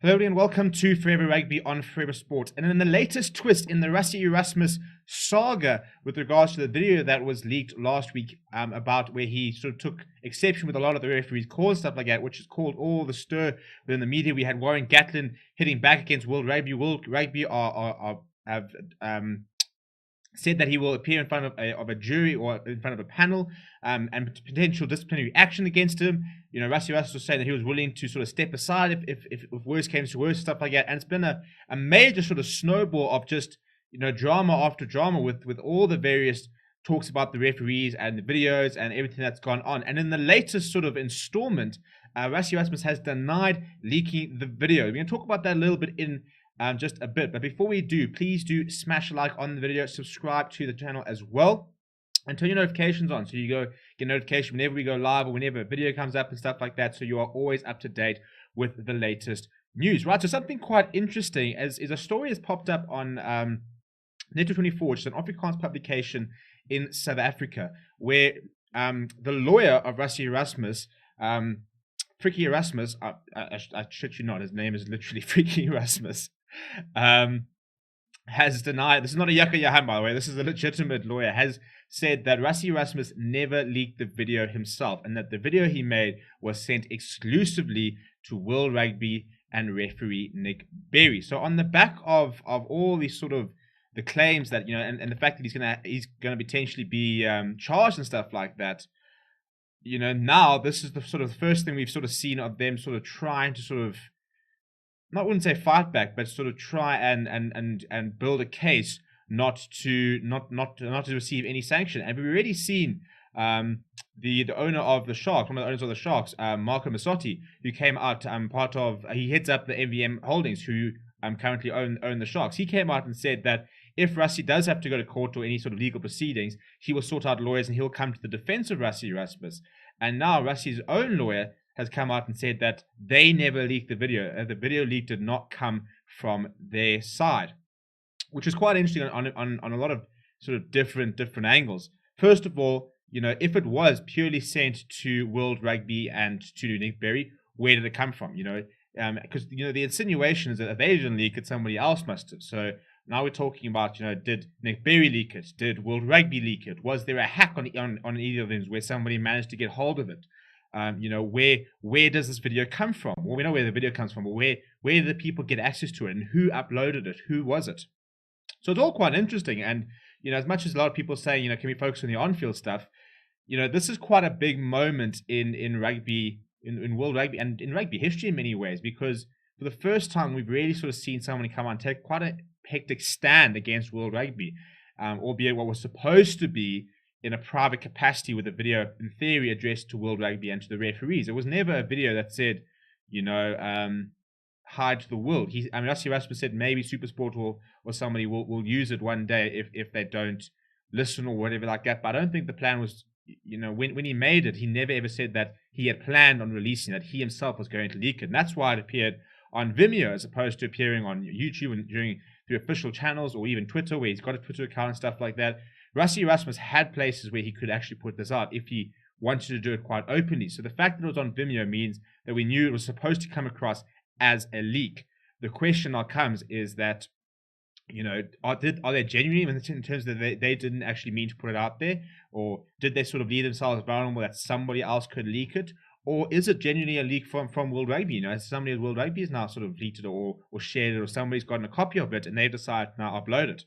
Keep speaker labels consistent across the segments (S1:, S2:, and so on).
S1: Hello and welcome to Forever Rugby on Forever Sport. And in the latest twist in the Rassie Erasmus saga with regards to the video that was leaked last week about where he sort of took exception with a lot of the referees' calls and stuff like that, which has caused all the stir within the media. We had Warren Gatlin hitting back against World Rugby. World Rugby have said that he will appear in front of a jury or in front of a panel and potential disciplinary action against him. You know, Rassie Erasmus was saying that he was willing to sort of step aside if worse came to worse, stuff like that. And it's been a major sort of snowball of just, you know, drama after drama with all the various talks about the referees and the videos and everything that's gone on. And in the latest sort of installment, Rassie Erasmus has denied leaking the video. We're going to talk about that a little bit in just a bit. But before we do, please do smash a like on the video, subscribe to the channel as well, and turn your notifications on so you get notification whenever we go live or whenever a video comes up and stuff like that, so you are always up to date with the latest news. Right, so something quite interesting is a story has popped up on Network 24, which is an Afrikaans publication in South Africa, where the lawyer of Rassie Erasmus, Rassie Erasmus, I shit you not, his name is literally Rassie Erasmus, has denied, this is not a Yaka Yahan, by the way, this is a legitimate lawyer, has said that Rassie Erasmus never leaked the video himself, and that the video he made was sent exclusively to World Rugby and referee Nick Berry. So on the back of all these sort of the claims that, you know, and the fact that he's gonna potentially be charged and stuff like that, you know, now this is the sort of first thing we've sort of seen of them sort of trying to sort of, I wouldn't say fight back, but sort of try and build a case not to receive any sanction. And we've already seen the owner of the Sharks, one of the owners of the Sharks, Marco Massotti, who came out he heads up the MVM Holdings, who currently own the Sharks. He came out and said that if Rassie does have to go to court or any sort of legal proceedings, he will sort out lawyers and he'll come to the defense of Rassie Erasmus. And now Rassie's own lawyer has come out and said that they never leaked the video. The video leak did not come from their side, which is quite interesting on a lot of sort of different angles. First of all, you know, if it was purely sent to World Rugby and to Nick Berry, where did it come from? You know, because you know the insinuation is that if they didn't leak it, somebody else must have. So now we're talking about, you know, did Nick Berry leak it? Did World Rugby leak it? Was there a hack on either of them where somebody managed to get hold of it? You know, where does this video come from? Well, we know where the video comes from, but where did the people get access to it, and who uploaded it? Who was it? So it's all quite interesting. And, you know, as much as a lot of people say, you know, can we focus on the on-field stuff? You know, this is quite a big moment in rugby, in World Rugby, and in rugby history in many ways, because for the first time we've really sort of seen somebody come on and take quite a hectic stand against World Rugby, albeit what was supposed to be in a private capacity, with a video in theory addressed to World Rugby and to the referees. It was never a video that said, you know, hi to the world. Rassie Erasmus said maybe SuperSport or somebody will use it one day if they don't listen or whatever like that. But I don't think the plan was, you know, when he made it, he never ever said that he had planned on releasing that he himself was going to leak it. And that's why it appeared on Vimeo as opposed to appearing on YouTube and through official channels or even Twitter, where he's got a Twitter account and stuff like that. Rassie Erasmus had places where he could actually put this out if he wanted to do it quite openly. So the fact that it was on Vimeo means that we knew it was supposed to come across as a leak. The question now comes is that, you know, are they genuine in terms that they didn't actually mean to put it out there? Or did they sort of leave themselves vulnerable that somebody else could leak it? Or is it genuinely a leak from World Rugby? You know, somebody at World Rugby has now sort of leaked it or shared it, or somebody's gotten a copy of it and they've decided to now upload it.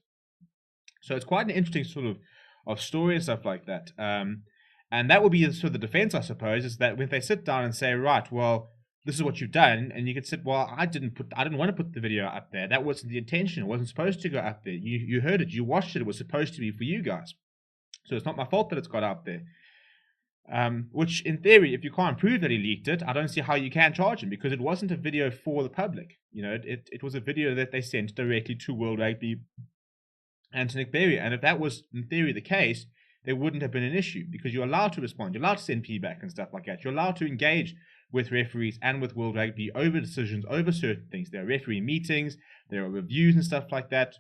S1: So it's quite an interesting sort of story and stuff like that. And that will be sort of the defense, I suppose, is that when they sit down and say, right, well, this is what you've done, and you could say, well, I didn't want to put the video up there. That wasn't the intention. It wasn't supposed to go up there. You heard it, you watched it. It was supposed to be for you guys. So it's not my fault that it's got out there. Which, in theory, if you can't prove that he leaked it, I don't see how you can charge him, because it wasn't a video for the public. You know, it was a video that they sent directly to World Rugby and to Nick Berry. And if that was, in theory, the case, there wouldn't have been an issue, because you're allowed to respond. You're allowed to send feedback and stuff like that. You're allowed to engage with referees and with World Rugby over decisions, over certain things. There are referee meetings, there are reviews and stuff like that.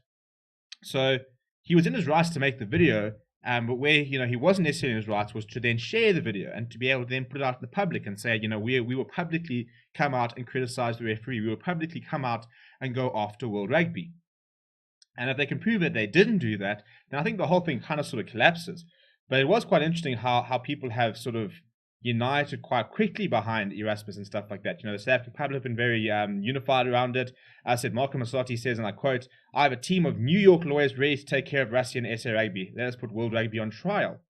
S1: So he was in his rights to make the video, But where he wasn't necessarily in his rights was to then share the video and to be able to then put it out in the public and say, we will publicly come out and criticize the referee. We will publicly come out and go after World Rugby. And if they can prove that they didn't do that, then I think the whole thing kind of sort of collapses. But it was quite interesting how people have sort of united quite quickly behind Erasmus and stuff like that. The South African public have been very unified around it. As I said, Malcolm Masati says, and I quote, "I have a team of New York lawyers ready to take care of Rassie and SA Rugby. Let us put World Rugby on trial."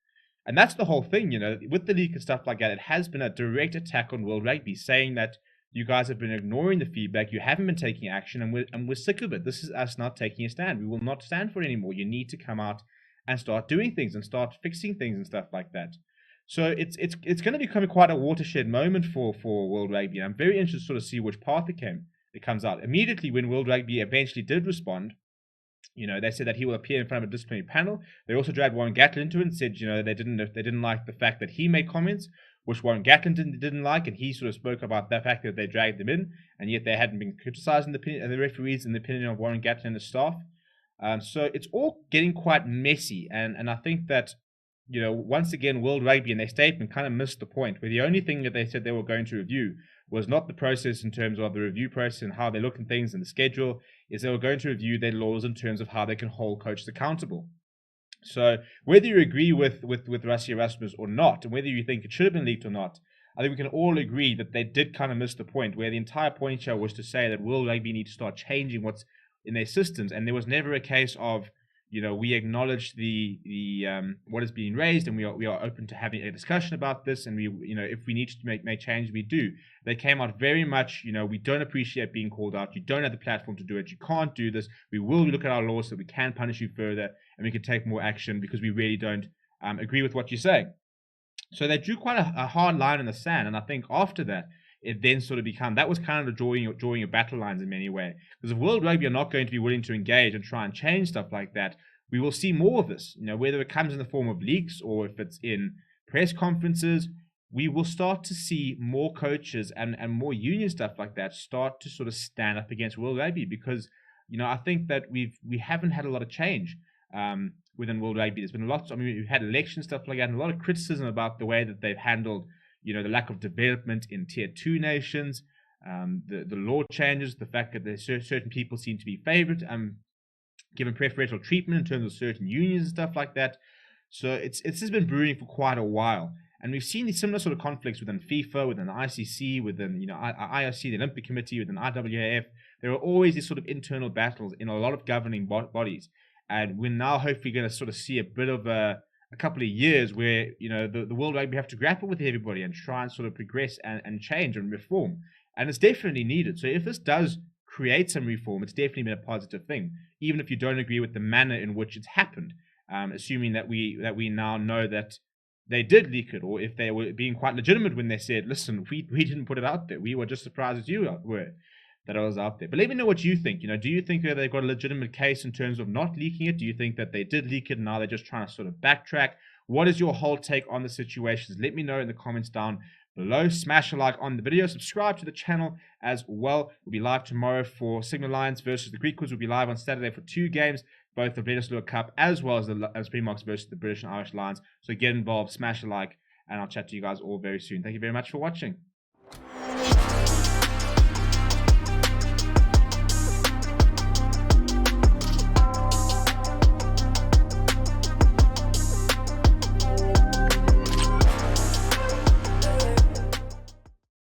S1: And that's the whole thing, with the leak and stuff like that. It has been a direct attack on World Rugby, saying that you guys have been ignoring the feedback. You haven't been taking action, and we're sick of it. This is us not taking a stand. We will not stand for it anymore. You need to come out and start doing things and start fixing things and stuff like that. So it's going to become quite a watershed moment for World Rugby. I'm very interested to sort of see which path it comes out. Immediately when World Rugby eventually did respond, they said that he will appear in front of a disciplinary panel. They also dragged Warren Gatland into it and said, they didn't like the fact that he made comments, which Warren Gatland didn't like, and he sort of spoke about the fact that they dragged him in, and yet they hadn't been criticizing the referees in the opinion of Warren Gatland and the staff. So it's all getting quite messy, and I think that once again, World Rugby in their statement kind of missed the point, where the only thing that they said they were going to review was not the process in terms of the review process and how they look at things and the schedule, is they were going to review their laws in terms of how they can hold coaches accountable. So whether you agree with Rassie Erasmus or not, and whether you think it should have been leaked or not, I think we can all agree that they did kind of miss the point, where the entire point here was to say that World Rugby need to start changing what's in their systems, and there was never a case of we acknowledge the what is being raised, and we are open to having a discussion about this, and we if we need to make change, we do. They came out very much, we don't appreciate being called out. You don't have the platform to do it. You can't do this. We will look at our laws so we can punish you further, and we can take more action because we really don't agree with what you're saying. So they drew quite a hard line in the sand, and I think after that, it then sort of that was kind of drawing your battle lines in many ways. Because if World Rugby are not going to be willing to engage and try and change stuff like that, we will see more of this. Whether it comes in the form of leaks or if it's in press conferences, we will start to see more coaches and more union stuff like that start to sort of stand up against World Rugby, because I think that we haven't had a lot of change within World Rugby. There's been lots. We've had election stuff like that, and a lot of criticism about the way that they've handled the lack of development in tier 2 nations, the law changes, the fact that there's certain people seem to be favored, given preferential treatment in terms of certain unions and stuff like that. So it's just been brewing for quite a while, and we've seen these similar sort of conflicts within FIFA, within the ICC, within IOC, the Olympic Committee, within IAAF. There are always these sort of internal battles in a lot of governing bodies, and we're now hopefully going to sort of see a bit of a couple of years where the World Rugby have to grapple with everybody and try and sort of progress and change and reform, and it's definitely needed. So if this does create some reform, it's definitely been a positive thing, even if you don't agree with the manner in which it's happened, assuming that we now know that they did leak it, or if they were being quite legitimate when they said, listen, we didn't put it out there, we were just surprised as you were that it was out there. But let me know what you think. Do you think that they've got a legitimate case in terms of not leaking it? Do you think that they did leak it and now they're just trying to sort of backtrack? What is your whole take on the situations? Let me know in the comments down below. Smash a like on the video. Subscribe to the channel as well. We'll be live tomorrow for Signal Lions versus the Greek Quiz. We'll be live on Saturday for 2 games, both the Bledisloe Cup as well as the Springboks versus the British and Irish Lions. So get involved, smash a like, and I'll chat to you guys all very soon. Thank you very much for watching.